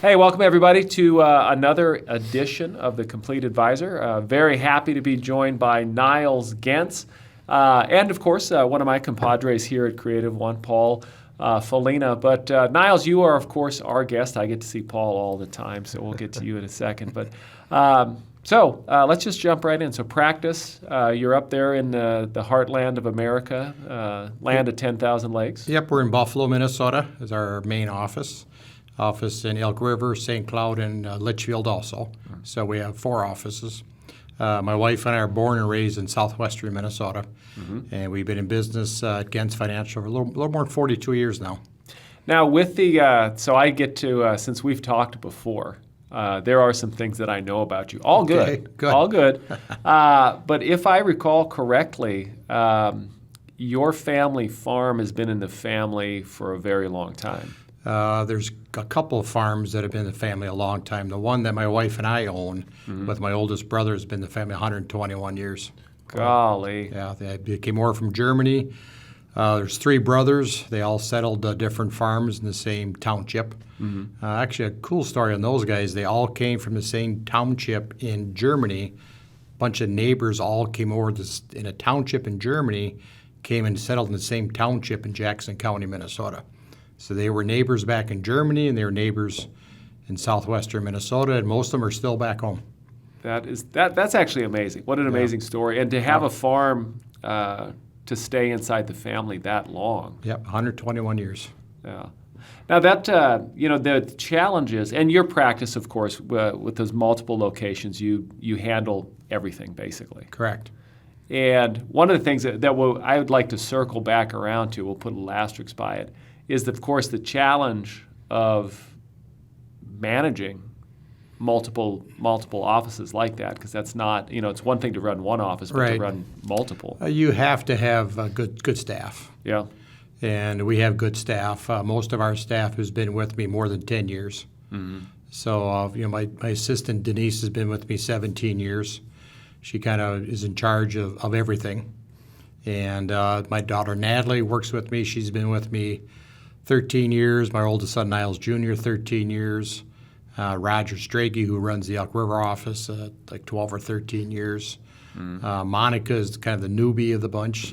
Hey, welcome everybody to another edition of The Complete Advisor. Very happy to be joined by Nyles Gentz, and of course, one of my compadres here at Creative One, Paul Folina. But Nyles, you are of course our guest. I get to see Paul all the time, so we'll get to you in a second. But let's just jump right in. So practice, you're up there in the heartland of America, land of 10,000 lakes. Yep, we're in Buffalo, Minnesota is our main office. Office in Elk River, St. Cloud, and Litchfield also. So we have 4 offices. My wife and I are born and raised in southwestern Minnesota, and we've been in business at Gentz Financial for a little more than 42 years now. Now, with the so I get to since we've talked before, there are some things that I know about you. All good, Okay, good. all good. But if I recall correctly, your family farm has been in the family for a very long time. There's a couple of farms that have been in the family a long time. The one that my wife and I own with my oldest brother has been in the family 121 years. Golly. Yeah, they came over from Germany. There's 3 brothers. They all settled different farms in the same township. Actually, a cool story on those guys. They all came from the same township in Germany. A bunch of neighbors all came over in a township in Germany, came and settled in the same township in Jackson County, Minnesota. So they were neighbors back in Germany, and they were neighbors in southwestern Minnesota, and most of them are still back home. That's actually amazing. What an amazing story. And to have a farm to stay inside the family that long. Yep, 121 years. Yeah. Now that, the challenges, and your practice, of course, with those multiple locations, you handle everything basically. Correct. And one of the things that I would like to circle back around to, we'll put a little asterisk by it, is, of course, the challenge of managing multiple offices like that, because that's not, it's one thing to run one office, but to run multiple. You have to have good staff. Yeah. And we have good staff. Most of our staff has been with me more than 10 years. So, my assistant Denise has been with me 17 years. She kind of is in charge of everything. And my daughter Natalie works with me. She's been with me 13 years. My oldest son, Nyles Jr., 13 years. Roger Strachey, who runs the Elk River office, like 12 or 13 years. Monica is kind of the newbie of the bunch.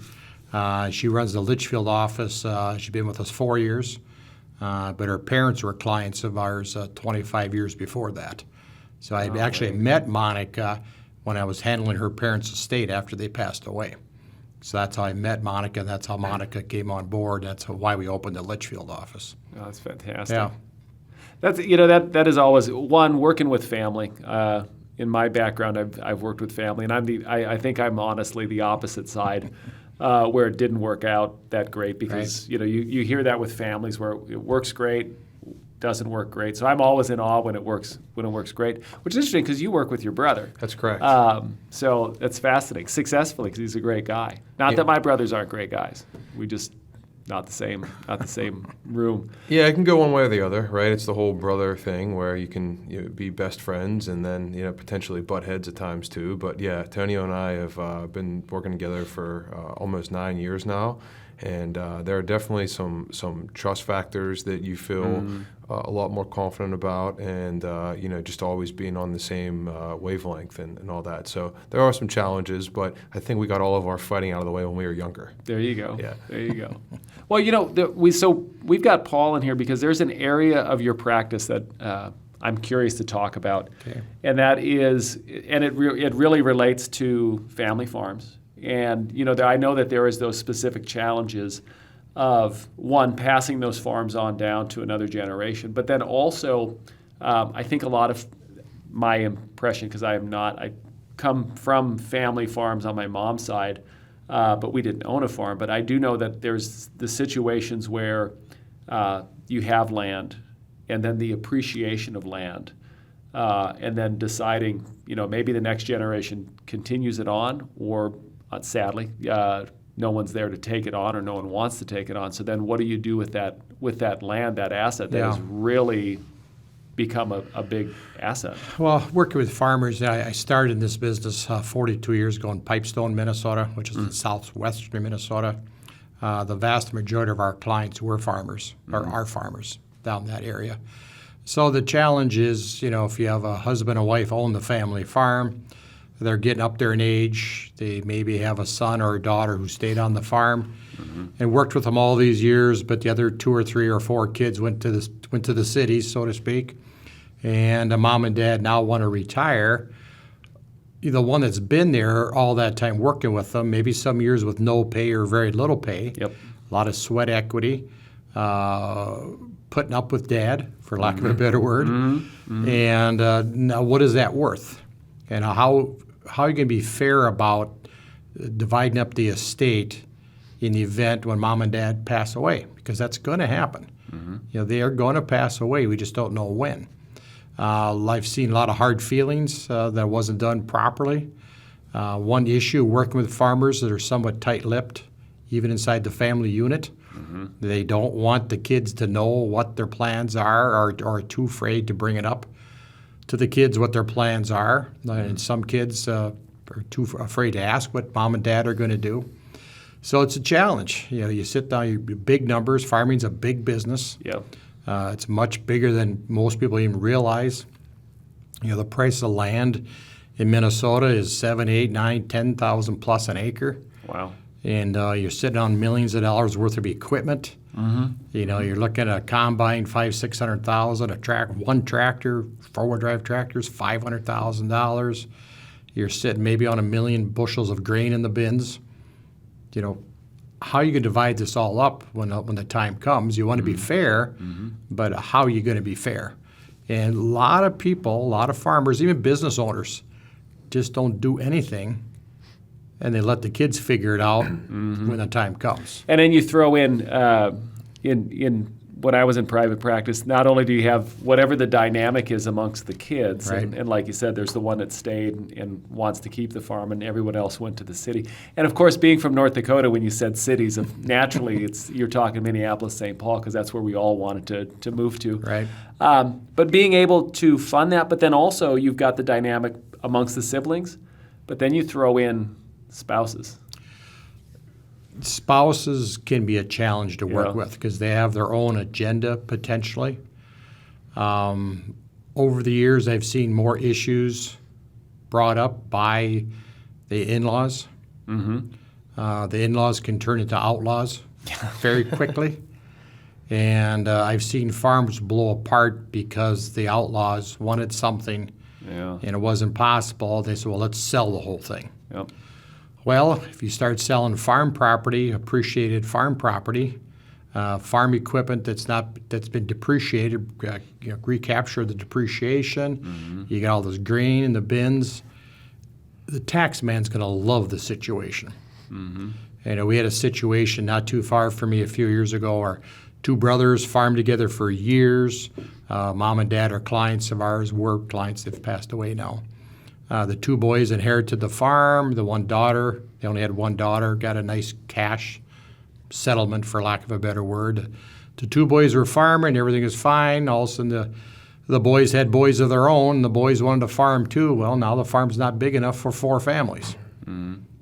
She runs the Litchfield office. She's been with us 4 years. But her parents were clients of ours 25 years before that. So I actually met Monica when I was handling her parents' estate after they passed away. So that's how I met Monica, and that's how Monica came on board. That's why we opened the Litchfield office. Oh, that's fantastic. Yeah. That's that is always one, working with family. In my background, I've worked with family, and I think I'm honestly the opposite side, where it didn't work out that great because you hear that with families where it works great, doesn't work great. So I'm always in awe when it works great, which is interesting because you work with your brother. That's correct. So that's fascinating. Successfully, because he's a great guy. Not that my brothers aren't great guys. We just not the same room. Yeah, it can go one way or the other, right? It's the whole brother thing where you can be best friends and then potentially butt heads at times too. But yeah, Tonio and I have been working together for almost 9 years now. And there are definitely some trust factors that you feel a lot more confident about, and just always being on the same wavelength and all that. So there are some challenges, but I think we got all of our fighting out of the way when we were younger. There you go. Yeah. There you go. Well, we've got Paul in here because there's an area of your practice that I'm curious to talk about, and that is, and it really relates to family farms. And I know that there is those specific challenges of, one, passing those farms on down to another generation, but then also I think a lot of my impression, because I come from family farms on my mom's side, but we didn't own a farm, but I do know that there's the situations where you have land and then the appreciation of land, and then deciding, maybe the next generation continues it on, or sadly, no one's there to take it on, or no one wants to take it on. So then what do you do with that land, that asset that has really become a big asset? Well, working with farmers, I started in this business 42 years ago in Pipestone, Minnesota, which is in southwestern Minnesota. The vast majority of our clients were farmers, or are farmers down that area. So the challenge is, if you have a husband and wife own the family farm, they're getting up there in age. They maybe have a son or a daughter who stayed on the farm and worked with them all these years, but the other 2 or 3 or 4 kids went to the cities, so to speak, and the mom and dad now want to retire. The one that's been there all that time working with them, maybe some years with no pay or very little pay, Yep. a lot of sweat equity, putting up with dad, for lack of a better word. And now what is that worth? And how are you going to be fair about dividing up the estate in the event when mom and dad pass away? Because that's going to happen. They are going to pass away. We just don't know when. I've seen a lot of hard feelings that wasn't done properly. One issue, working with farmers that are somewhat tight-lipped, even inside the family unit. They don't want the kids to know what their plans are, or are too afraid to bring it up to the kids what their plans are. And some kids are too afraid to ask what mom and dad are going to do. So it's a challenge. You sit down, you big numbers. Farming's a big business. Yep. It's much bigger than most people even realize. The price of land in Minnesota is 7, 8, 9, 10,000 plus an acre. Wow. And you're sitting on millions of dollars worth of equipment. You're looking at a combine, $500,000-$600,000. One tractor, 4-wheel drive tractors, $500,000. You're sitting maybe on 1 million bushels of grain in the bins. How you can divide this all up when the time comes? You want to be fair, but how are you going to be fair? And a lot of people, a lot of farmers, even business owners, just don't do anything. And they let the kids figure it out when the time comes. And then you throw in when I was in private practice, not only do you have whatever the dynamic is amongst the kids, Right. and like you said, there's the one that stayed and wants to keep the farm, and everyone else went to the city. And of course, being from North Dakota, when you said cities, naturally you're talking Minneapolis, St. Paul, because that's where we all wanted to move to. Right. But being able to fund that, but then also you've got the dynamic amongst the siblings, but then you throw in spouses. Spouses can be a challenge to work Yeah. with because they have their own agenda potentially. Over the years, I've seen more issues brought up by the in-laws. The in-laws can turn into outlaws very quickly. And I've seen farms blow apart because the outlaws wanted something Yeah. and it wasn't possible. They said, well, let's sell the whole thing. Yep. Well, if you start selling farm property, appreciated farm property, farm equipment that's been depreciated, recapture the depreciation. You got all this grain in the bins. The tax man's going to love the situation. We had a situation not too far from me a few years ago where 2 brothers farmed together for years. Mom and dad are clients of ours, were clients. They've passed away now. The 2 boys inherited the farm. The one daughter, they only had one daughter, got a nice cash settlement, for lack of a better word. The 2 boys were farming, everything was fine. All of a sudden, the boys had boys of their own. The boys wanted to farm too. Well, now the farm's not big enough for 4 families.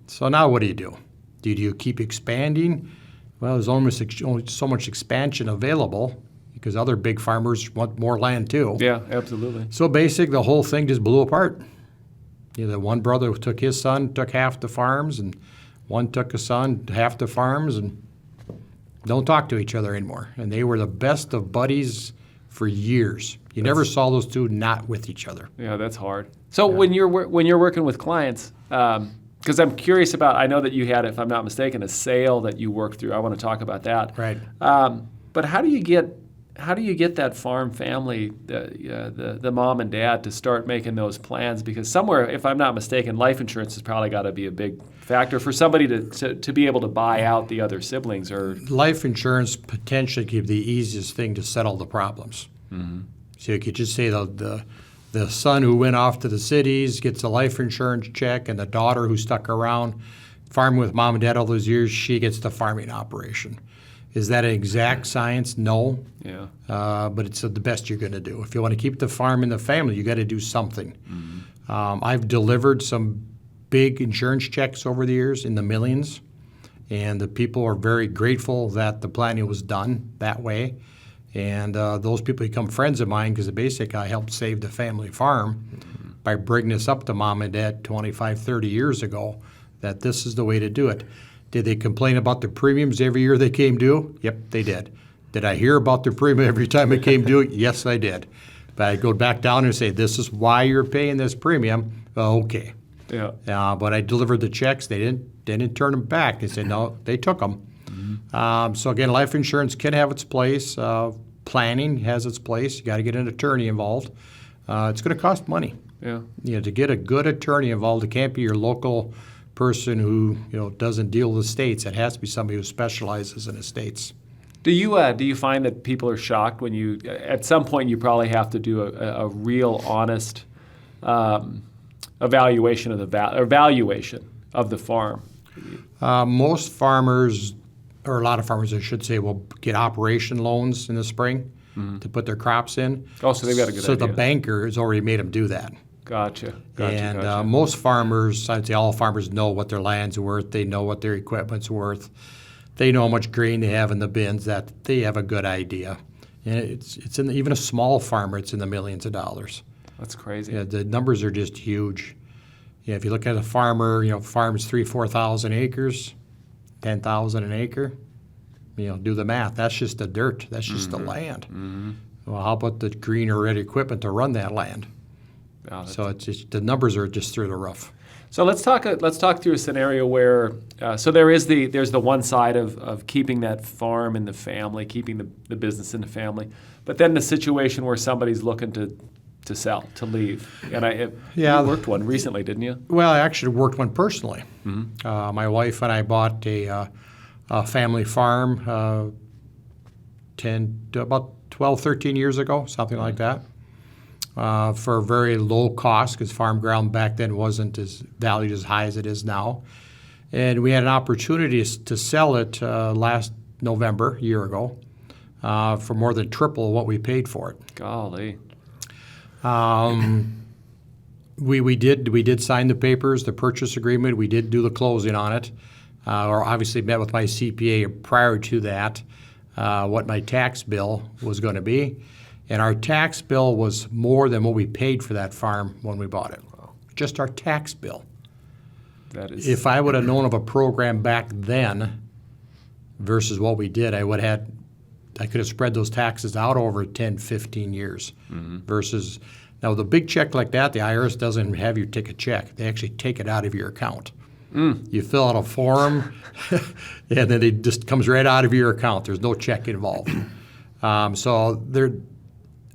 So now what do? Do you keep expanding? Well, there's only so much expansion available because other big farmers want more land too. Yeah, absolutely. So basically, the whole thing just blew apart. The one brother took his son, took half the farms, and one took a son, half the farms, and don't talk to each other anymore. And they were the best of buddies for years. You never saw those 2 not with each other. Yeah, that's hard. So when you're working with clients, because I'm curious about, I know that you had, if I'm not mistaken, a sale that you worked through. I want to talk about that. Right. But how do you get that farm family, the mom and dad, to start making those plans? Because somewhere, if I'm not mistaken, life insurance has probably got to be a big factor for somebody to be able to buy out the other siblings. Or Life insurance potentially could be the easiest thing to settle the problems. So you could just say the son who went off to the cities gets a life insurance check, and the daughter who stuck around farming with mom and dad all those years, she gets the farming operation. Is that an exact science? No. Yeah. But it's the best you're going to do. If you want to keep the farm in the family, you got to do something. I've delivered some big insurance checks over the years in the millions, and the people are very grateful that the planning was done that way. And those people become friends of mine because basically I helped save the family farm by bringing this up to mom and dad 25, 30 years ago, that this is the way to do it. Did they complain about the premiums every year they came due? Yep, they did. Did I hear about the premium every time it came due? Yes, I did. But I go back down and say, this is why you're paying this premium. Okay. Yeah. But I delivered the checks. They didn't turn them back. They said, no, they took them. So again, life insurance can have its place. Planning has its place. You got to get an attorney involved. It's going to cost money. Yeah. To get a good attorney involved, it can't be your local person who doesn't deal with estates. It has to be somebody who specializes in estates. Do you find that people are shocked when you at some point you probably have to do a real honest evaluation of valuation of the farm? Most farmers, or a lot of farmers, I should say, will get operation loans in the spring to put their crops in. Oh, so they've got a good idea. So the banker has already made them do that. Gotcha. And most farmers, I'd say all farmers, know what their land's worth. They know what their equipment's worth. They know how much grain they have in the bins. That they have a good idea. And it's in even a small farmer, it's in the millions of dollars. That's crazy. Yeah, the numbers are just huge. If you look at a farmer, farms 3,000-4,000 acres, 10,000 an acre. Do the math. That's just the dirt. That's just the land. Well, how about the green or red equipment to run that land? Oh, So it's just the numbers are just through the roof. So let's talk through a scenario where so there's the one side of keeping that farm in the family, keeping the business in the family, but then the situation where somebody's looking to sell, to leave. And you worked one recently, didn't you? Well, I actually worked one personally. My wife and I bought a family farm about 12, 13 years ago, something like that. For a very low cost, because farm ground back then wasn't as valued as high as it is now. And we had an opportunity to sell it last November, a year ago, for more than triple what we paid for it. Golly. We did sign the papers, the purchase agreement. We did do the closing on it. Or obviously met with my CPA prior to that, what my tax bill was going to be. And our tax bill was more than what we paid for that farm when we bought it. Wow. Just our tax bill. That is. If I would have known of a program back then versus what we did, I could have spread those taxes out over 10, 15 years versus, now the big check like that, the IRS doesn't have you take a check. They actually take it out of your account. You fill out a form, and then it just comes right out of your account. There's no check involved.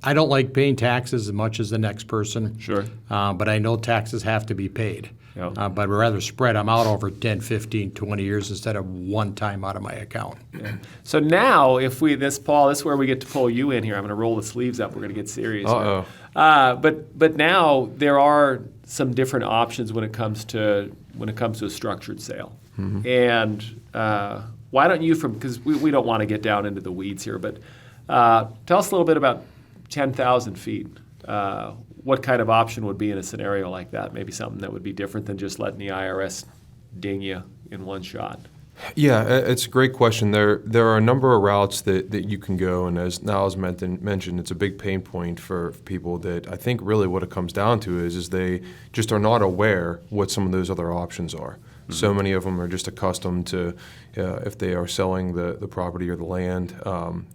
I don't like paying taxes as much as the next person. Sure. But I know taxes have to be paid. Yep. But I'd rather spread them out over 10, 15, 20 years instead of one time out of my account. Yeah. So now, Paul, this is where we get to pull you in here. I'm going to roll the sleeves up. We're going to get serious. Uh-oh. But now there are some different options when it comes to a structured sale. And why don't you, because we don't want to get down into the weeds here, but tell us a little bit about 10,000 feet. What kind of option would be in a scenario like that? Maybe something that would be different than just letting the IRS ding you in one shot. Yeah, it's a great question. There are a number of routes that you can go, and as Nyles mentioned, it's a big pain point for people that I think really what it comes down to is they just are not aware what some of those other options are. So many of them are just accustomed to, if they are selling the property or the land,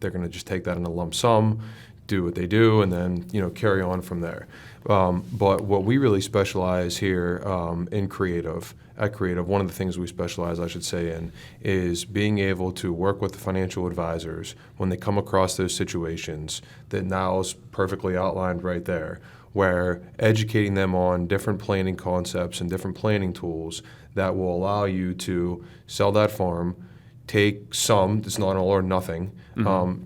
they're going to just take that in a lump sum, do what they do, and then carry on from there. But what we really specialize here at Creative, one of the things we specialize, I should say, in is being able to work with the financial advisors when they come across those situations that Nyles perfectly outlined right there, where educating them on different planning concepts and different planning tools that will allow you to sell that farm, take some, it's not all or nothing,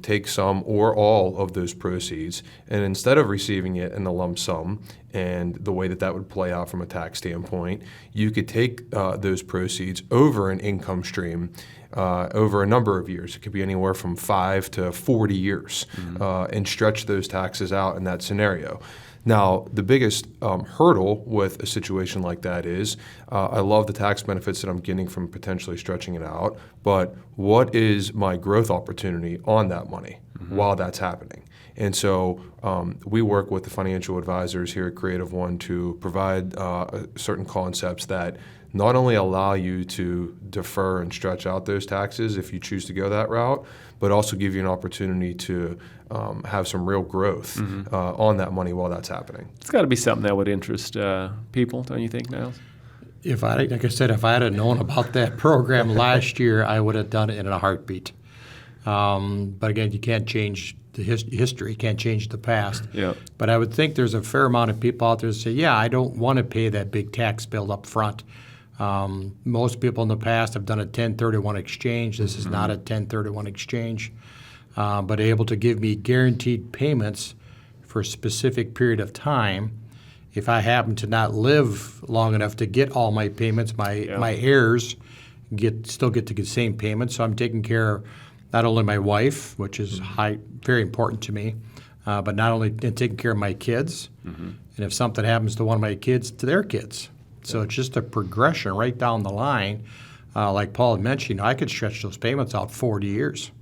take some or all of those proceeds, and instead of receiving it in a lump sum and the way that would play out from a tax standpoint, you could take those proceeds over an income stream over a number of years. It could be anywhere from 5 to 40 years, and stretch those taxes out in that scenario. Now, the biggest hurdle with a situation like that is I love the tax benefits that I'm getting from potentially stretching it out, but what is my growth opportunity on that money while that's happening? And so we work with the financial advisors here at Creative One to provide certain concepts that not only allow you to defer and stretch out those taxes if you choose to go that route, but also give you an opportunity to have some real growth on that money while that's happening. It's got to be something that would interest people, don't you think, Nyles? Like I said, if I had known about that program last year, I would have done it in a heartbeat. But again, you can't change the history, you can't change the past. Yeah. But I would think there's a fair amount of people out there that say, yeah, I don't want to pay that big tax bill up front. Most people in the past have done a 1031 exchange. This is not a 1031 exchange, but able to give me guaranteed payments for a specific period of time. If I happen to not live long enough to get all my payments, my heirs still get the same payments. So I'm taking care of not only my wife, which is very important to me, but not only taking care of my kids, and if something happens to one of my kids, to their kids. So it's just a progression right down the line. Like Paul had mentioned, I could stretch those payments out 40 years.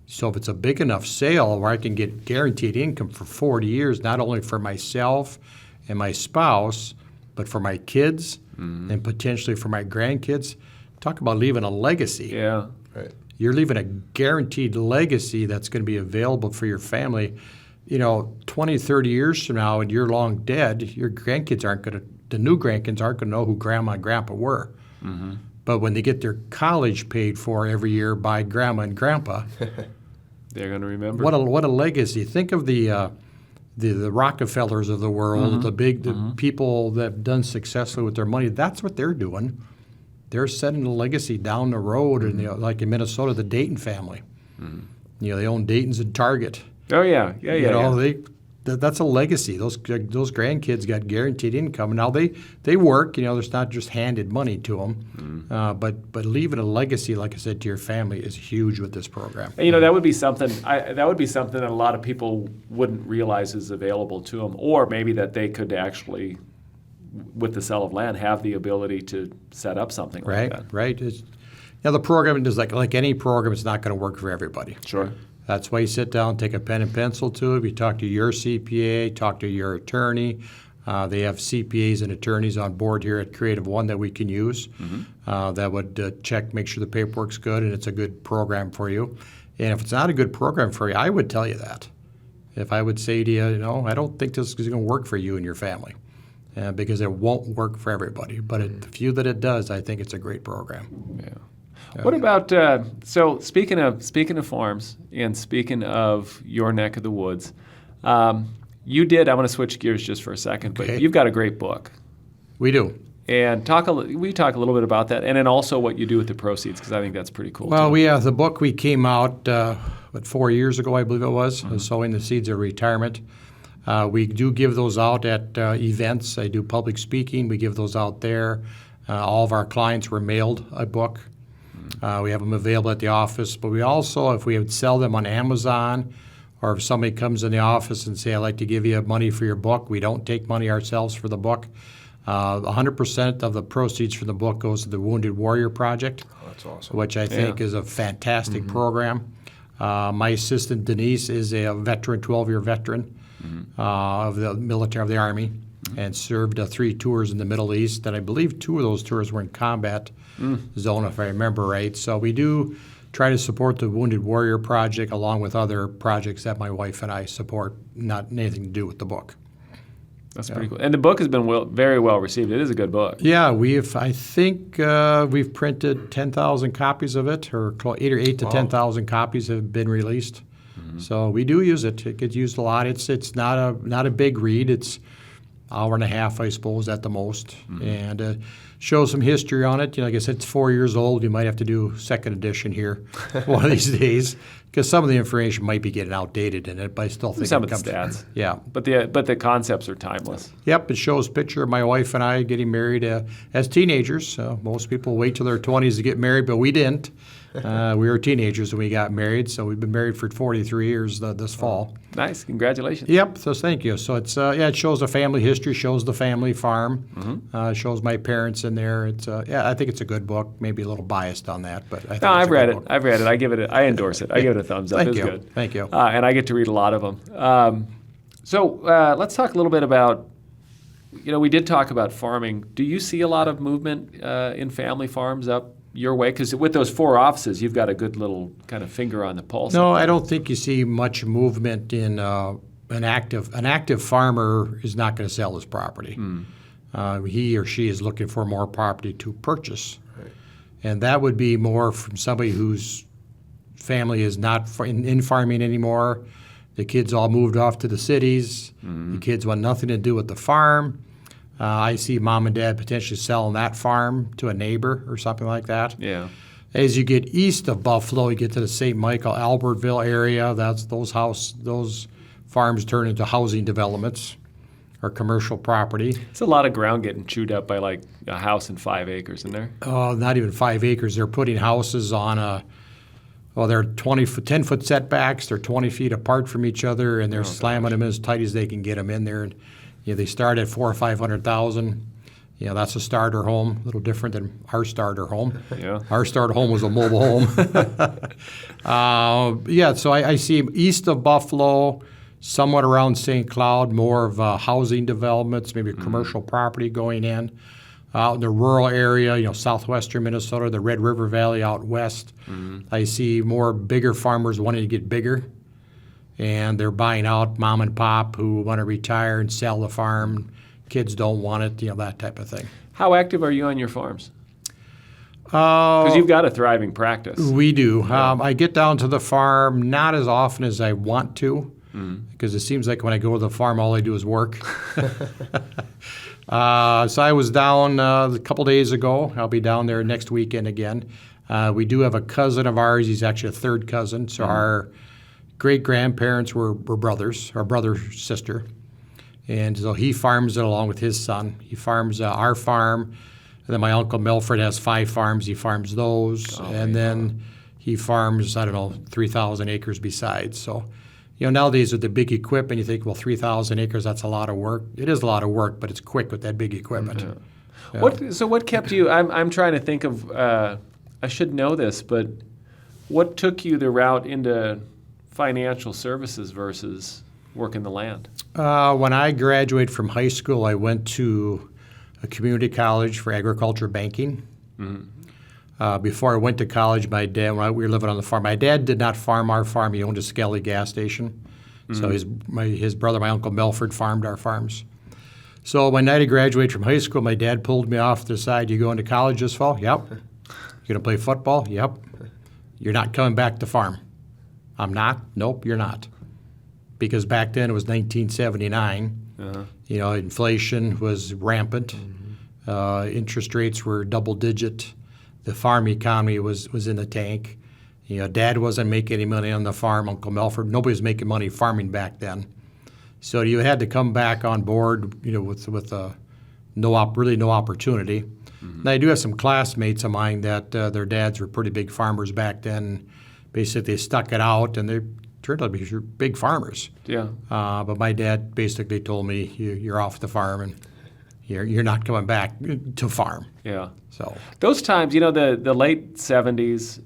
So if it's a big enough sale where I can get guaranteed income for 40 years, not only for myself and my spouse, but for my kids and potentially for my grandkids, talk about leaving a legacy. Yeah. Right. You're leaving a guaranteed legacy that's going to be available for your family. 20, 30 years from now, and you're long dead, your grandkids the new grandkids aren't going to know who grandma and grandpa were. But when they get their college paid for every year by grandma and grandpa, they're going to remember. What a legacy. Think of the Rockefellers of the world, the people that have done successfully with their money. That's what they're doing. They're setting a legacy down the road, and like in Minnesota, the Dayton family. They own Dayton's and Target. Oh yeah. That's a legacy. Those grandkids got guaranteed income. Now they work. There's not just handed money to them, but leaving a legacy, like I said, to your family is huge with this program. And, that would be something. That would be something that a lot of people wouldn't realize is available to them, or maybe that they could actually, with the sale of land, have the ability to set up something like that. Right. The program is like any program. It's not going to work for everybody. Sure. That's why you sit down, take a pen and pencil to it. You talk to your CPA, talk to your attorney. They have CPAs and attorneys on board here at Creative One that we can use that would check, make sure the paperwork's good and it's a good program for you. And if it's not a good program for you, I would tell you that. If I would say to you, I don't think this is going to work for you and your family because it won't work for everybody. But the few that it does, I think it's a great program. Yeah. What about so speaking of farms and speaking of your neck of the woods, you did. I want to switch gears just for a second, but you've got a great book. We do. And talk a little bit about that, and then also what you do with the proceeds, because I think that's pretty cool. Well, the book we came out 4 years ago, I believe it was, Sowing the Seeds of Retirement. We do give those out at events. I do public speaking. We give those out there. All of our clients were mailed a book. We have them available at the office, but we also, if we would sell them on Amazon, or if somebody comes in the office and say, I'd like to give you money for your book, we don't take money ourselves for the book. 100% of the proceeds from the book goes to the Wounded Warrior Project, that's awesome. which I think is a fantastic program. My assistant, Denise, is a veteran, 12-year veteran of the military, of the Army, and served 3 tours in the Middle East, and I believe 2 of those tours were in combat zone, if I remember right. So we do try to support the Wounded Warrior Project along with other projects that my wife and I support, not anything to do with the book. That's pretty cool. And the book has been very well received. It is a good book. Yeah, I think we've printed 10,000 copies of it, or 8 to 10,000 copies have been released. So we do use it. It gets used a lot. It's not a big read. It's hour and a half, I suppose, at the most. And shows some history on it. Like I said, it's 4 years old. You might have to do second edition here one of these days because some of the information might be getting outdated in it, but I still think Some it of the comes. stats. Yeah. But the concepts are timeless. Yep, it shows a picture of my wife and I getting married as teenagers. Most people wait till their 20s to get married, but we didn't. We were teenagers when we got married, so we've been married for 43 years this fall. Nice. Congratulations. Yep, so thank you. So it's it shows the family history, shows the family farm, shows my parents in there. It's I think it's a good book. Maybe a little biased on that, but I think No, it's I've a read good it. book. I've read it. I endorse it. I give it a thumbs up. Thank It's you. good. Thank you. And I get to read a lot of them. So let's talk a little bit about, we did talk about farming. Do you see a lot of movement in family farms up your way? Because with those 4 offices, you've got a good little kind of finger on the pulse. No, I don't think you see much movement in an active farmer is not going to sell his property. He or she is looking for more property to purchase. Right. And that would be more from somebody whose family is not in farming anymore. The kids all moved off to the cities. The kids want nothing to do with the farm. I see mom and dad potentially selling that farm to a neighbor or something like that. Yeah. As you get east of Buffalo, you get to the St. Michael, Albertville area. Those farms turn into housing developments or commercial property. It's a lot of ground getting chewed up by like a house and 5 acres in there. Oh, not even 5 acres. They're putting houses on they're 10-foot setbacks. They're 20 feet apart from each other, and they're slamming them as tight as they can get them in there. And they start at $400,000 or $500,000. That's a starter home, a little different than our starter home. Yeah. Our starter home was a mobile home. So I see east of Buffalo, somewhat around St. Cloud, more of housing developments, maybe commercial property going in. Out in the rural area, southwestern Minnesota, the Red River Valley out west, I see more bigger farmers wanting to get bigger. And they're buying out mom and pop who want to retire and sell the farm. Kids don't want it, that type of thing. How active are you on your farms? Because you've got a thriving practice. We do. I get down to the farm not as often as I want to, because it seems like when I go to the farm, all I do is work. So I was down a couple days ago. I'll be down there next weekend again. We do have a cousin of ours. He's actually a third cousin. So our great-grandparents were brothers, our brother-sister. And so he farms it along with his son. He farms our farm. And then my Uncle Milford has 5 farms. He farms those. Then he farms, 3,000 acres besides. So, nowadays with the big equipment, you think, well, 3,000 acres, that's a lot of work. It is a lot of work, but it's quick with that big equipment. Yeah. What kept you, I'm trying to think of, I should know this, but what took you the route into financial services versus working the land? When I graduated from high school, I went to a community college for agriculture banking. Before I went to college, my dad, we were living on the farm. My dad did not farm our farm. He owned a Skelly gas station. So his brother, my Uncle Milford, farmed our farms. So when night I graduated from high school, my dad pulled me off to the side. You going to college this fall? Yep. You going to play football? Yep. You're not coming back to farm. I'm not? Nope, you're not. Because back then it was 1979. Inflation was rampant. Interest rates were double digit. The farm economy was in the tank. Dad wasn't making any money on the farm. Uncle Milford, nobody was making money farming back then. So you had to come back on board, with no opportunity. And I do have some classmates of mine that their dads were pretty big farmers back then. Basically, they stuck it out, and they turned out to be big farmers. Yeah. But my dad basically told me, you're off the farm, and you're not coming back to farm. Yeah. So those times, the late 70s,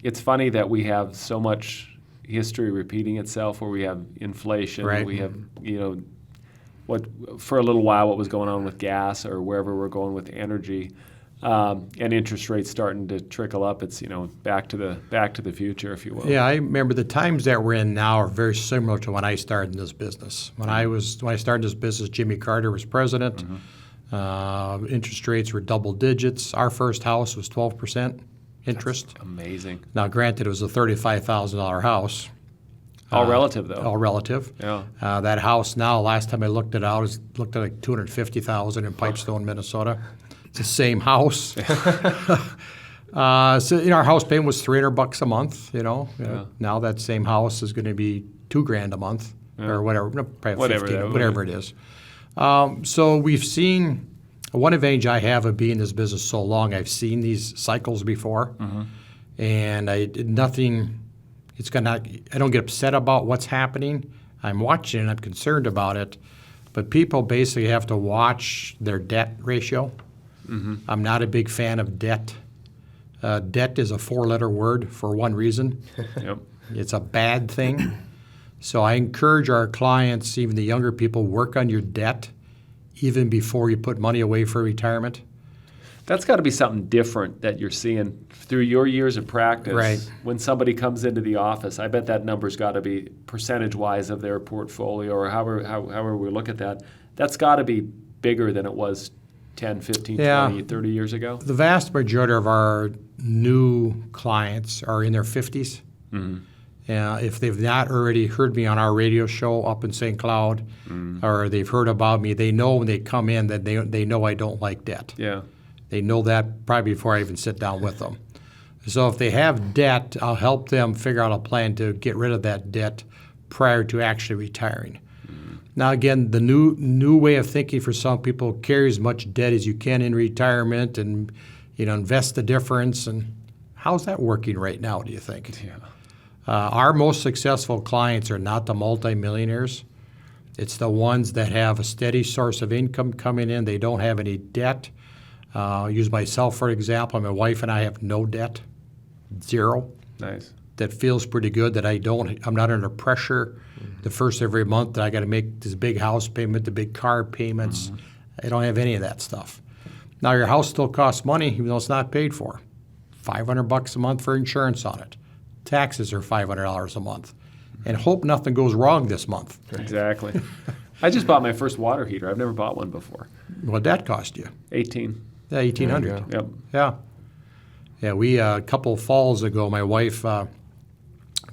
it's funny that we have so much history repeating itself where we have inflation, right. We have, for a little while what was going on with gas or wherever we're going with energy, and interest rates starting to trickle up. It's back to the future, if you will. Yeah, I remember the times that we're in now are very similar to when I started in this business. When I started this business, Jimmy Carter was president. Interest rates were double digits. Our first house was 12% interest. That's amazing. Now, granted, it was a $35,000 house. All relative, though. All relative. Yeah. That house now, last time I looked it out, looked at like $250,000 in Pipestone, Minnesota. It's the same house. So our house payment was $300 a month. Now that same house is going to be $2,000 a month or whatever, probably whatever it is. So we've seen one advantage I have of being in this business so long. I've seen these cycles before, and I don't get upset about what's happening. I'm watching and I'm concerned about it, but people basically have to watch their debt ratio. I'm not a big fan of debt. Debt is a 4-letter word for one reason. Yep. It's a bad thing. So I encourage our clients, even the younger people, work on your debt even before you put money away for retirement. That's got to be something different that you're seeing through your years of practice. Right. When somebody comes into the office, I bet that number's got to be percentage-wise of their portfolio, or however we look at that. That's got to be bigger than it was 10, 15, 20, 30 years ago. The vast majority of our new clients are in their 50s. If they've not already heard me on our radio show up in St. Cloud, or they've heard about me, they know when they come in that they know I don't like debt. Yeah. They know that probably before I even sit down with them. So if they have debt, I'll help them figure out a plan to get rid of that debt prior to actually retiring. Now, again, the new way of thinking for some people, carry as much debt as you can in retirement and invest the difference. And how's that working right now, do you think? Yeah. Our most successful clients are not the multimillionaires. It's the ones that have a steady source of income coming in. They don't have any debt. Use myself for example. My wife and I have no debt, 0. Nice. That feels pretty good. I'm not under pressure. The first every month that I got to make this big house payment, the big car payments. I don't have any of that stuff. Now your house still costs money, even though it's not paid for. $500 a month for insurance on it. Taxes are $500 a month, and hope nothing goes wrong this month. Exactly. I just bought my first water heater. I've never bought one before. What'd that cost you? 18. Yeah, $1,800. Yep. Yeah. We a couple falls ago, my wife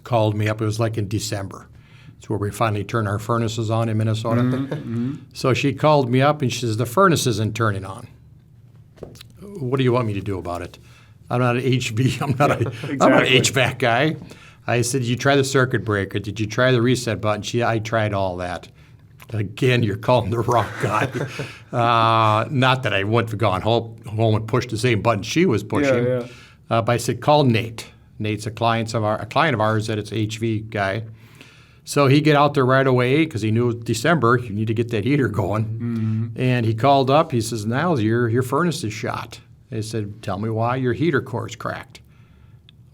called me up. It was like in December. It's where we finally turn our furnaces on in Minnesota. So she called me up and she says, the furnace isn't turning on. What do you want me to do about it? I'm not an HV. I'm not an HVAC guy. I said, did you try the circuit breaker? Did you try the reset button? I tried all that. Again, you're calling the wrong guy. Not that I wouldn't have gone home and pushed the same button she was pushing. Yeah. But I said, call Nate. Nate's a client of ours that it's HV guy. So he get out there right away because he knew it was December. You need to get that heater going. And he called up. He says, Nyles, your furnace is shot. I said, tell me why your heater core's cracked.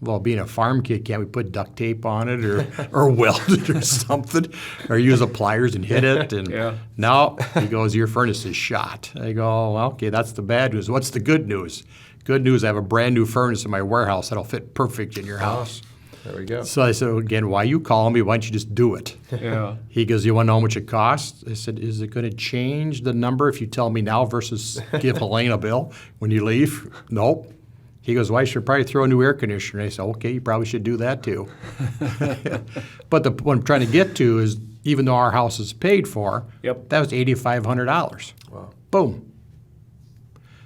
Well, being a farm kid, can't we put duct tape on it or weld it or something? Or use the pliers and hit it? And no, he goes, your furnace is shot. I go, well, okay, that's the bad news. What's the good news? Good news, I have a brand new furnace in my warehouse that'll fit perfect in your house. There we go. So I said, again, why are you calling me? Why don't you just do it? Yeah. He goes, you want to know how much it costs? I said, is it going to change the number if you tell me now versus give Helene a bill when you leave? Nope. He goes, well, I should probably throw a new air conditioner. I said, okay, you probably should do that too. But what I'm trying to get to is, even though our house is paid for, that was $8,500. Wow. Boom.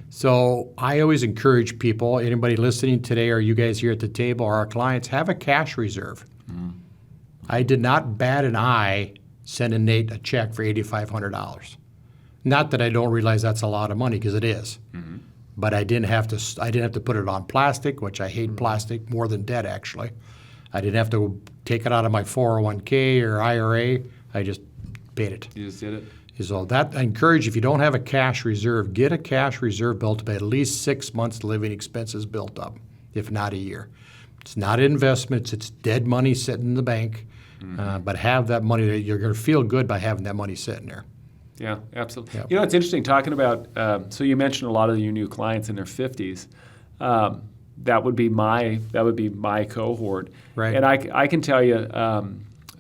So I always encourage people, anybody listening today or you guys here at the table or our clients, have a cash reserve. I did not bat an eye sending Nate a check for $8,500. Not that I don't realize that's a lot of money, because it is. But I didn't have to put it on plastic, which I hate plastic more than debt, actually. I didn't have to take it out of my 401k or IRA. I just paid it. You just did it? So that I encourage, if you don't have a cash reserve, get a cash reserve built up, at least 6 months living expenses built up, if not a year. It's not investments, it's dead money sitting in the bank. But have that money there. You're going to feel good by having that money sitting there. Yeah, absolutely. Yep. You know, it's interesting talking about, so you mentioned a lot of your new clients in their 50s. That would be my cohort. Right. And I can tell you,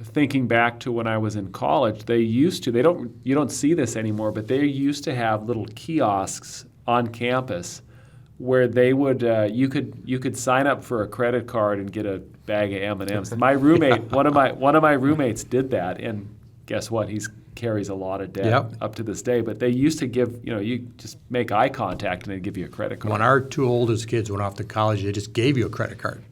thinking back to when I was in college, you don't see this anymore, but they used to have little kiosks on campus where they would you could sign up for a credit card and get a bag of M&Ms. My roommate, one of my roommates did that, and guess what? He carries a lot of debt up to this day. But they used to give, you just make eye contact and they'd give you a credit card. When our two oldest kids went off to college, they just gave you a credit card.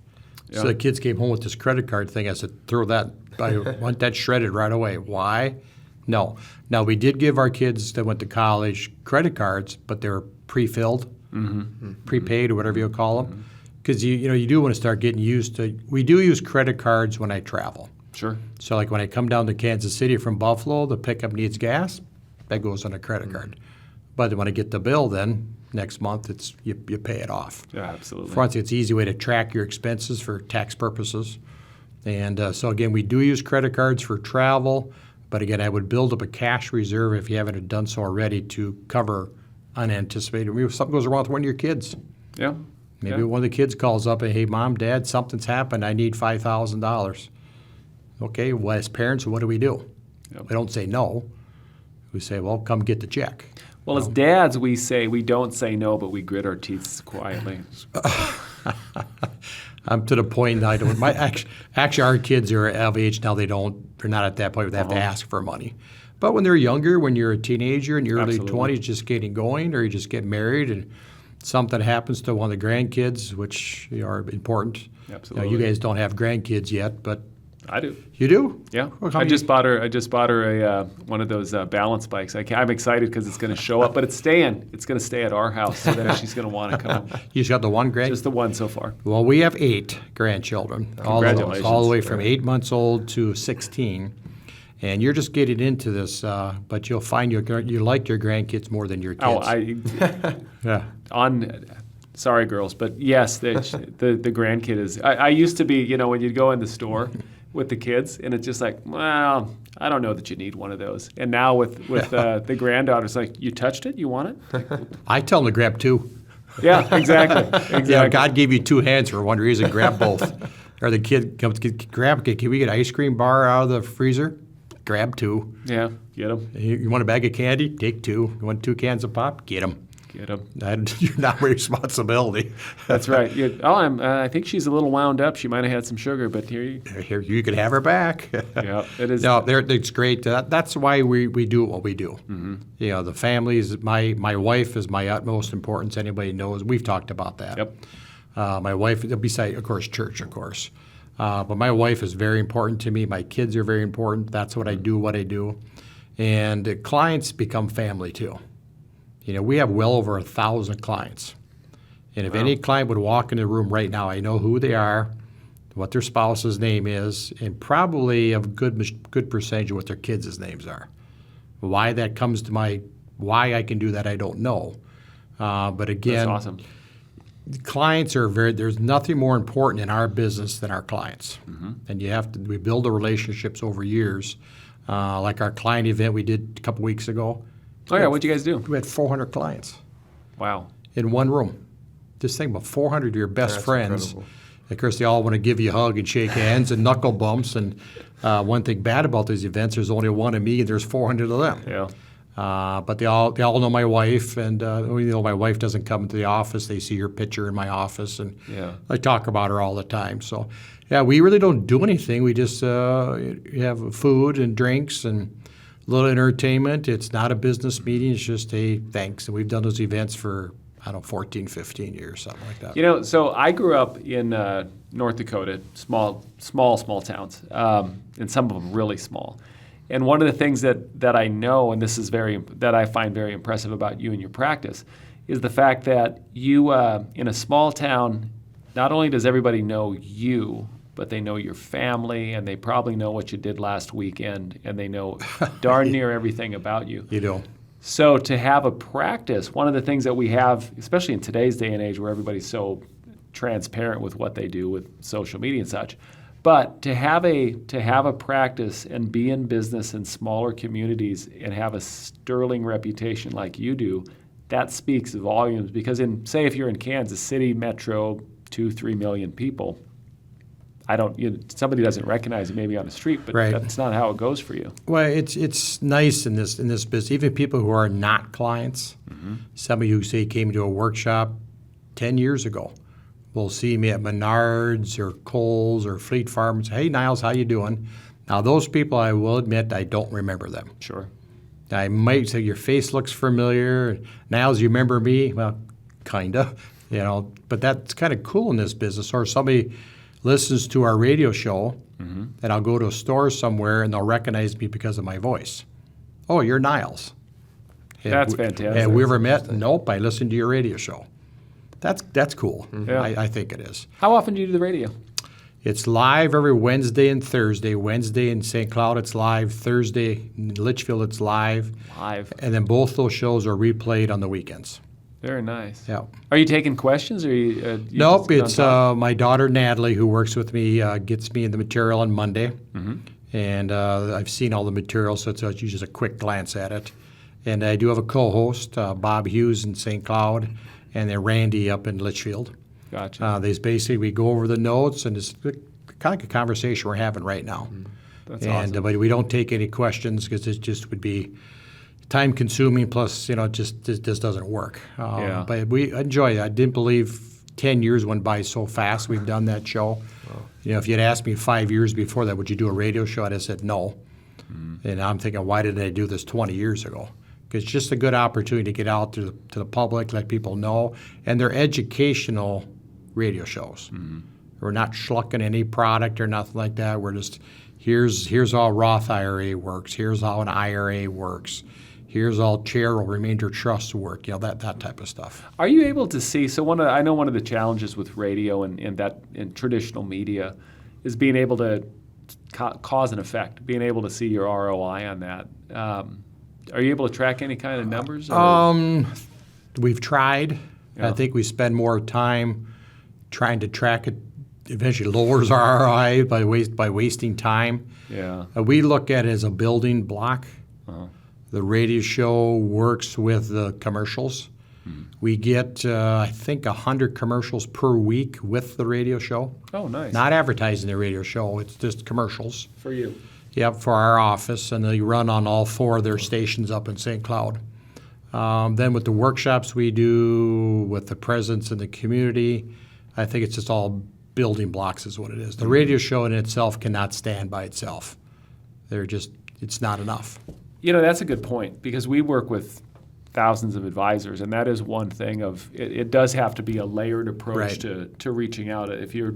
Yeah. So the kids came home with this credit card thing. I said, throw that. I want that shredded right away. Why? No. Now, we did give our kids that went to college credit cards, but they were pre-filled, prepaid, or whatever you call them. Because you do want to start getting used to. We do use credit cards when I travel. Sure. So like when I come down to Kansas City from Buffalo, the pickup needs gas, that goes on a credit card. But when I get the bill then, next month, it's you pay it off. Yeah, absolutely. For us, it's an easy way to track your expenses for tax purposes. And so again, we do use credit cards for travel, but again, I would build up a cash reserve if you haven't done so already to cover unanticipated. If something goes wrong with one of your kids. Yeah. Maybe one of the kids calls up and, hey, Mom, Dad, something's happened. I need $5,000. Okay, well, as parents, what do? We don't say no. We say, well, come get the check. Well, as dads, we don't say no, but we grit our teeth quietly. I'm to the point I don't. Actually, our kids are of age now. They're not at that point where they have to ask for money. But when they're younger, when you're a teenager in your early 20s, just getting going, or you just get married, and something happens to one of the grandkids, which are important. Absolutely. You guys don't have grandkids yet, but I do. You do? Yeah. Well, I just bought her a one of those balance bikes. I'm excited because it's going to show up, but it's going to stay at our house, so then she's going to want to come. You just got the one grand? Just the one so far. Well, we have 8 grandchildren. Congratulations. All the way from 8 months old to 16. And you're just getting into this, but you'll find you like your grandkids more than your kids. Yeah. Sorry, girls, but yes, the grandkid is. I used to be, when you'd go in the store with the kids, and it's just like, well, I don't know that you need one of those. And now with the granddaughter, it's like, you touched it, you want it? I tell them to grab 2. Yeah, exactly. God gave you 2 hands for one reason. Grab both. Or the kid comes, grab. Can we get an ice cream bar out of the freezer? Grab 2. Yeah, get them. You want a bag of candy? Take 2. You want 2 cans of pop? Get them. Get them. You're not my responsibility. That's right. I think she's a little wound up. She might have had some sugar, but here you can have her back. Yeah, it is. No, it's great. That's why we do what we do. Mm-hmm. The families. My wife is my utmost importance. Anybody knows. We've talked about that. Yep. My wife, besides, of course, church, of course. But my wife is very important to me. My kids are very important. That's what I do, And clients become family, too. We have well over 1,000 clients. And if any client would walk in the room right now, I know who they are, what their spouse's name is, and probably a good percentage of what their kids' names are. Why that comes to why I can do that, I don't know. But again, that's awesome. Clients are there's nothing more important in our business than our clients. Mm-hmm. And we build the relationships over years. Like our client event we did a couple weeks ago. Oh, yeah. What'd you guys do? We had 400 clients. Wow. In one room. Just think about 400 of your best friends. Incredible. Of course, they all want to give you a hug and shake hands and knuckle bumps. And one thing bad about these events, there's only one of me and there's 400 of them. Yeah. But they all know my wife, and my wife doesn't come into the office. They see her picture in my office, and I talk about her all the time. So, yeah, we really don't do anything. We just have food and drinks and a little entertainment. It's not a business meeting. It's just a thanks. And we've done those events for, 14, 15 years, something like that. So I grew up in North Dakota, small towns, and some of them really small. And one of the things that I know, and this is that I find very impressive about you and your practice, is the fact that you, in a small town, not only does everybody know you, but they know your family, and they probably know what you did last weekend, and they know darn near everything about you. You do. So to have a practice, one of the things that we have, especially in today's day and age where everybody's so transparent with what they do with social media and such, but to have a practice and be in business in smaller communities and have a sterling reputation like you do, that speaks volumes. Because if you're in Kansas City metro, 2-3 million people, somebody doesn't recognize it maybe on the street, but that's not how it goes for you. Well, it's nice in this business. Even people who are not clients, some of you say came to a workshop, 10 years ago will see me at Menards or Kohl's or Fleet Farm and say, hey, Nyles, how you doing? Now, those people, I will admit, I don't remember them. Sure. I might say, your face looks familiar. Nyles, you remember me? Well, kind of, but that's kind of cool in this business. Or somebody listens to our radio show, and I'll go to a store somewhere, and they'll recognize me because of my voice. Oh, you're Nyles. That's fantastic. Have we ever met? Nope, I listened to your radio show. That's cool. Yeah. I think it is. How often do you do the radio? It's live every Wednesday and Thursday. Wednesday in St. Cloud, it's live. Thursday in Litchfield, it's live. Live. And then both those shows are replayed on the weekends. Very nice. Yeah. Are you taking questions, or you Nope, just it's my daughter Natalie who works with me, gets me the material on Monday. And I've seen all the material, so it's usually just a quick glance at it. And I do have a co-host, Bob Hughes in St. Cloud, and then Randy up in Litchfield. Gotcha. We go over the notes, and it's kind of like a conversation we're having right now. That's And awesome. but we don't take any questions because it just would be time consuming. Plus, it just doesn't work. Yeah. But we enjoy it. I didn't believe 10 years went by so fast. We've done that show. If you'd asked me 5 years before that, would you do a radio show? I'd have said no. And I'm thinking, why didn't I do this 20 years ago? Because it's just a good opportunity to get out to the public, let people know, and they're educational radio shows. We're not schlucking any product or nothing like that. We're just, here's how a Roth IRA works. Here's how an IRA works. Here's how charitable remainder trusts work. That type of stuff. Are you able to see? So I know one of the challenges with radio and in traditional media is being able to cause and effect, being able to see your ROI on that. Are you able to track any kind of numbers? We've tried. Yeah. I think we spend more time trying to track it. Eventually lowers our ROI by wasting time. Yeah. We look at it as a building block. Uh-huh. The radio show works with the commercials. We get, I think, 100 commercials per week with the radio show. Oh, nice. Not advertising the radio show. It's just commercials. For you. Yep, for our office, and they run on all 4 of their stations up in St. Cloud. Then with the workshops we do, with the presence in the community, I think it's just all building blocks is what it is. The radio show in itself cannot stand by itself. It's not enough. That's a good point, because we work with thousands of advisors, and that is one thing of it does have to be a layered approach to reaching out. If you're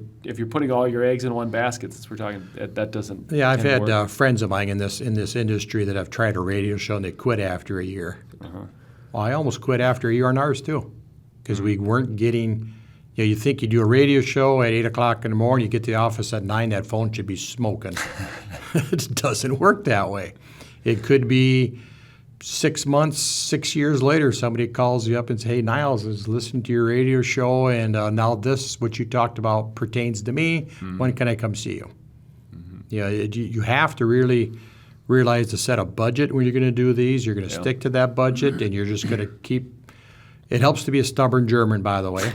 putting all your eggs in one basket, since we're talking, that doesn't. Yeah, I've tend to had work. friends of mine in this industry that have tried a radio show and they quit after a year. Well, I almost quit after a year on ours too, because we weren't getting. You think you do a radio show at 8 o'clock in the morning, you get to the office at 9, that phone should be smoking. It doesn't work that way. It could be 6 months, 6 years later, somebody calls you up and says, hey, Nyles, I was listening to your radio show, and now this, what you talked about, pertains to me. When can I come see you? You have to really realize to set a budget when you're going to do these. You're going to stick to that budget, and you're just going to keep. It helps to be a stubborn German, by the way,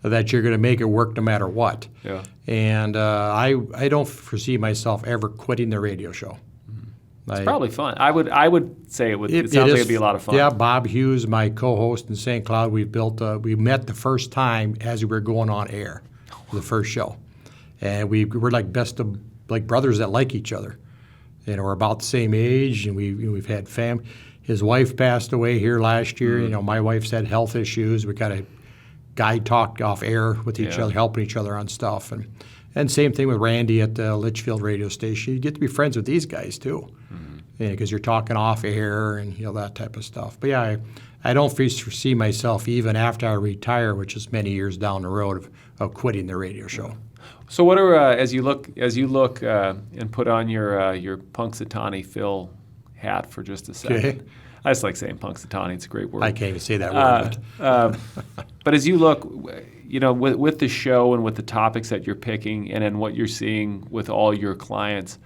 that you're going to make it work no matter what. Yeah. And I don't foresee myself ever quitting the radio show. It's probably fun. I would say it would. It sounds like it'd be a lot of fun. Yeah, Bob Hughes, my co-host in St. Cloud, we met the first time as we were going on air, the first show, and we're like brothers that like each other. We're about the same age, and we've had family. His wife passed away here last year. My wife's had health issues. We got a guy talked off air with each other, helping each other on stuff, and same thing with Randy at the Litchfield radio station. You get to be friends with these guys too, because you're talking off air and that type of stuff. But yeah, I don't foresee myself even after I retire, which is many years down the road, of quitting the radio show. So what are as you look and put on your Punxsutawney Phil hat for just a second. Okay. I just like saying Punxsutawney. It's a great word. I can't even say that word. But as you look, with the show and with the topics that you're picking and in what you're seeing with all your clients,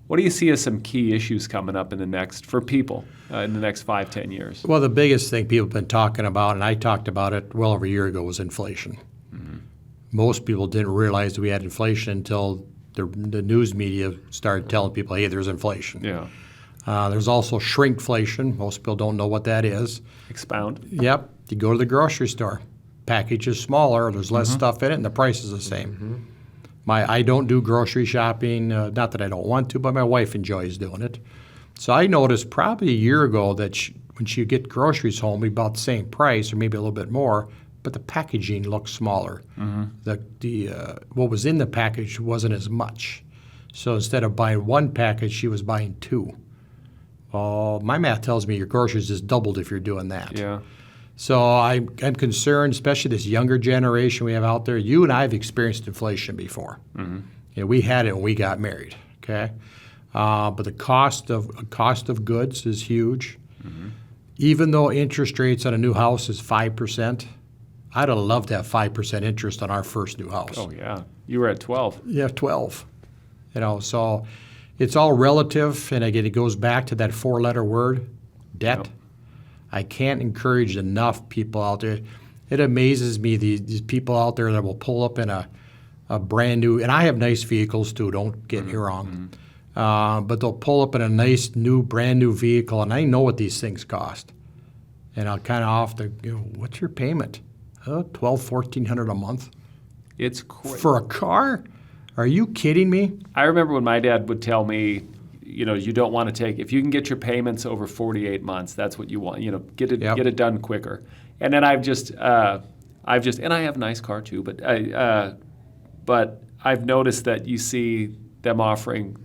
what do you see as some key issues coming up in the next 5-10 years? Well, the biggest thing people have been talking about, and I talked about it well over a year ago, was inflation. Most people didn't realize we had inflation until the news media started telling people, hey, there's inflation. Yeah. There's also shrinkflation. Most people don't know what that is. Expound. Yep. You go to the grocery store. package is smaller, there's less stuff in it, and the price is the same. I don't do grocery shopping, not that I don't want to, but my wife enjoys doing it. So I noticed probably a year ago that when she would get groceries home, we bought the same price or maybe a little bit more, but the packaging looked smaller. What was in the package wasn't as much. So instead of buying one package, she was buying two. Well, my math tells me your groceries just doubled if you're doing that. Yeah. So I'm concerned, especially this younger generation we have out there. You and I have experienced inflation before. We had it when we got married. Okay, but the cost of goods is huge. Even though interest rates on a new house is 5%, I'd have loved to have 5% interest on our first new house. Oh yeah, you were at 12. Yeah, 12. So it's all relative, and again, it goes back to that four-letter word, debt. Yep. I can't encourage enough people out there. It amazes me, these people out there that will pull up in a brand new, and I have nice vehicles too, don't get me wrong, but they'll pull up in a nice new, brand new vehicle, and I know what these things cost. And I'll kind of off the, what's your payment? $1,200-$1,400 a month? It's crazy. For a car? Are you kidding me? I remember when my dad would tell me, you don't want to take, if you can get your payments over 48 months, that's what you want. Get it done quicker. And then I've just, and I have a nice car too, but I've noticed that you see them offering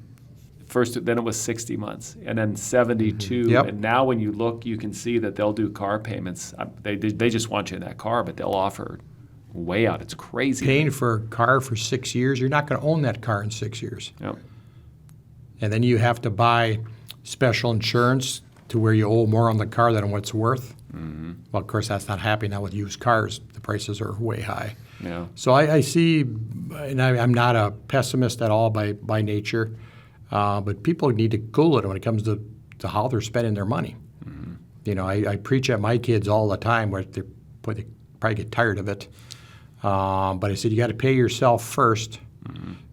first, then it was 60 months, and then 72, Yep. and now when you look, you can see that they'll do car payments. They just want you in that car, but they'll offer way out. It's crazy. Paying for a car for 6 years, you're not going to own that car in 6 years. Yep. And then you have to buy special insurance to where you owe more on the car than what's worth. Well, of course, that's not happening now with used cars. The prices are way high. Yeah. So I see, and I'm not a pessimist at all by nature, but people need to cool it when it comes to how they're spending their money. I preach at my kids all the time where they probably get tired of it. But I said, you got to pay yourself first,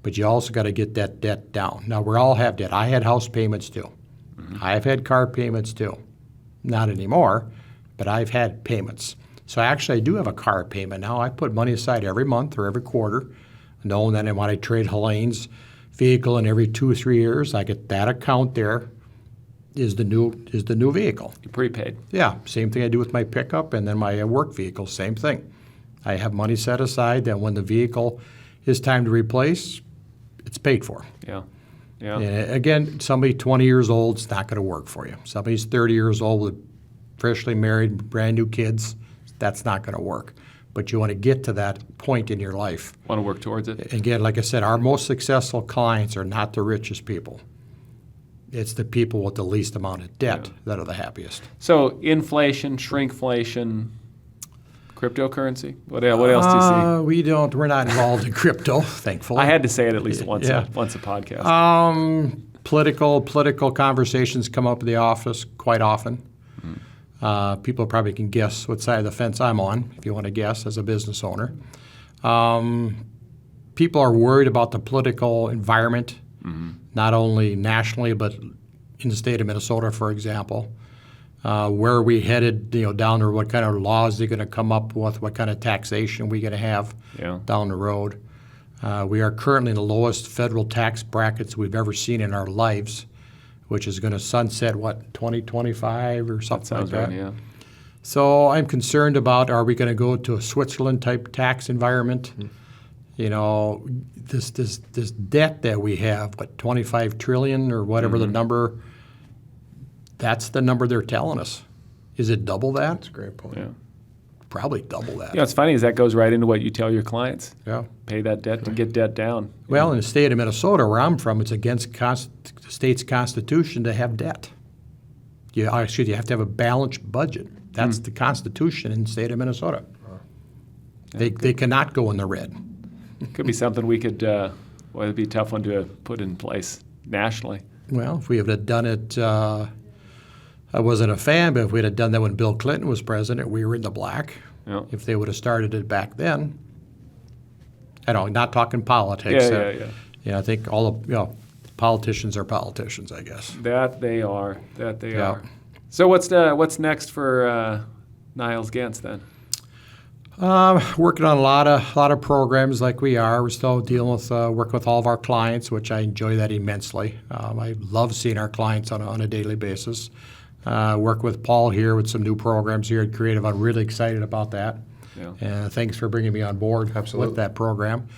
but you also got to get that debt down. Now, we all have debt. I had house payments too. I've had car payments too. Not anymore, but I've had payments. So actually, I do have a car payment now. I put money aside every month or every quarter, knowing that when I trade Helene's vehicle in every 2 or 3 years, I get that account there is the new vehicle. You prepaid. Yeah, same thing I do with my pickup and then my work vehicle, same thing. I have money set aside that when the vehicle is time to replace, it's paid for. Yeah. Yeah. And again, somebody 20 years old is not going to work for you. Somebody's 30 years old with freshly married, brand new kids, that's not going to work. But you want to get to that point in your life. Want to work towards it? Again, like I said, our most successful clients are not the richest people. It's the people with the least amount of debt that are the happiest. So inflation, shrinkflation, cryptocurrency. What else do you see? We're not involved in crypto, thankfully. I had to say it at least once a podcast. Political conversations come up in the office quite often. People probably can guess what side of the fence I'm on, if you want to guess, as a business owner. People are worried about the political environment, not only nationally, but in the state of Minnesota, for example. Where are we headed, down there? What kind of laws are they going to come up with? What kind of taxation are we going to have down the road? We are currently in the lowest federal tax brackets we've ever seen in our lives, which is going to sunset, 2025 or something like that? Right, yeah. So I'm concerned about, are we going to go to a Switzerland-type tax environment? This debt that we have, $25 trillion or whatever the number, that's the number they're telling us. Is it double that? That's a great point. Yeah. Probably double that. What's funny is that goes right into what you tell your clients. Yeah. Pay that debt to get debt down. Well, in the state of Minnesota, where I'm from, it's against the state's constitution to have debt. You have to have a balanced budget. That's the constitution in the state of Minnesota. They cannot go in the red. Could be something we could, it'd be a tough one to put in place nationally. Well, if we had done it, I wasn't a fan, but if we'd have done that when Bill Clinton was president, we were in the black. Yeah. If they would have started it back then, not talking politics. Yeah. I think all the politicians are politicians, I guess. That they are. So what's next for Nyles Gentz then? Working on a lot of programs like we are. We're still dealing with working with all of our clients, which I enjoy that immensely. I love seeing our clients on a daily basis. Work with Paul here with some new programs here at Creative. I'm really excited about that. Yeah. And thanks for bringing me on board Absolutely. with that program.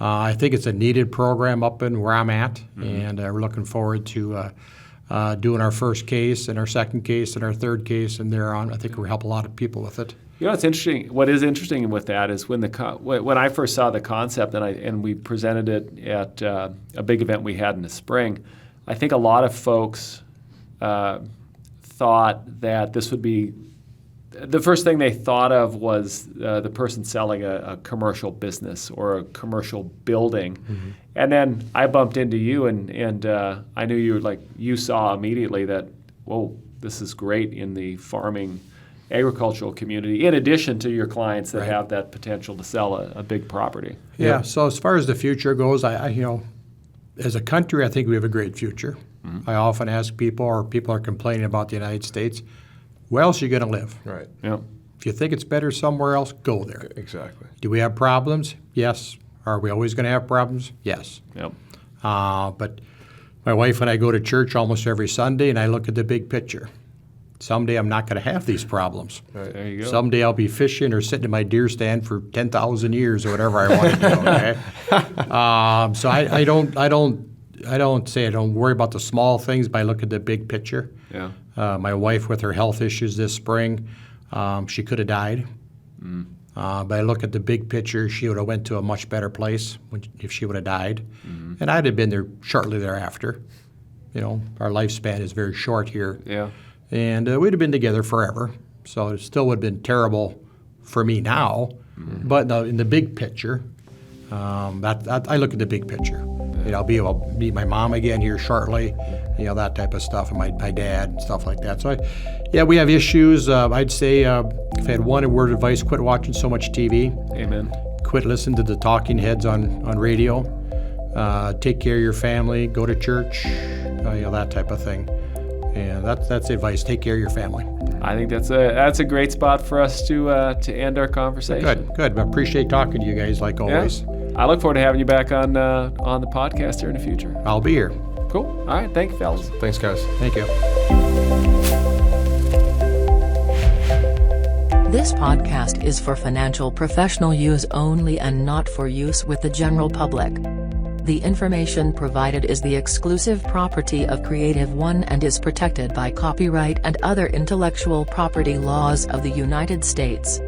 I think it's a needed program up in where I'm at, and we're looking forward to doing our first case and our second case and our third case, and thereon. I think we'll help a lot of people with it. You know, it's interesting. What is interesting with that is when I first saw the concept and we presented it at a big event we had in the spring, I think a lot of folks thought that this would be the first thing they thought of was the person selling a commercial business or a commercial building. Mm-hmm. And then I bumped into you, and I knew you saw immediately that, whoa, this is great in the farming agricultural community, in addition to your clients that have that potential to sell a big property. Yeah, so as far as the future goes, I as a country, I think we have a great future. Mm-hmm. I often ask people, or people are complaining about the United States, where else are you going to live? Right. Yeah. If you think it's better somewhere else, go there. Exactly. Do we have problems? Yes. Are we always going to have problems? Yes. Yep. But my wife and I go to church almost every Sunday, and I look at the big picture. Someday I'm not going to have these problems. Right. There you go. Someday I'll be fishing or sitting in my deer stand for 10,000 years or whatever I want to do. Okay. So I don't say I don't worry about the small things, but I look at the big picture. Yeah. My wife with her health issues this spring, she could have died. But I look at the big picture. She would have went to a much better place if she would have died, and I'd have been there shortly thereafter. You know, our lifespan is very short here. Yeah. And we'd have been together forever. So it still would have been terrible for me now. But in the big picture, I look at the big picture. You know, I'll be able to meet my mom again here shortly, you know, that type of stuff, and my dad and stuff like that. So, we have issues. I'd say if I had one word of advice, quit watching so much TV. Amen. Quit listening to the talking heads on radio. Take care of your family. Go to church. That type of thing. And that's advice. Take care of your family. I think that's a great spot for us to end our conversation. Good. I appreciate talking to you guys like always. Yeah. I look forward to having you back on the podcast here in the future. I'll be here. Cool. All right. Thank you, fellas. Thanks, guys. Thank you. This podcast is for financial professional use only and not for use with the general public. The information provided is the exclusive property of Creative One and is protected by copyright and other intellectual property laws of the United States.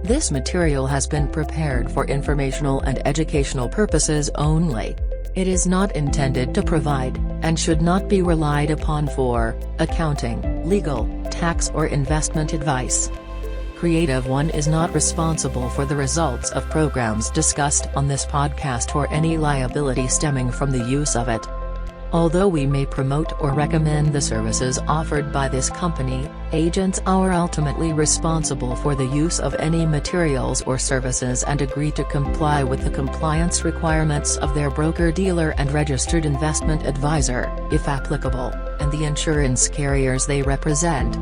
This material has been prepared for informational and educational purposes only. It is not intended to provide, and should not be relied upon for, accounting, legal, tax or investment advice. Creative One is not responsible for the results of programs discussed on this podcast or any liability stemming from the use of it. Although we may promote or recommend the services offered by this company, agents are ultimately responsible for the use of any materials or services and agree to comply with the compliance requirements of their broker-dealer and registered investment advisor, if applicable, and the insurance carriers they represent.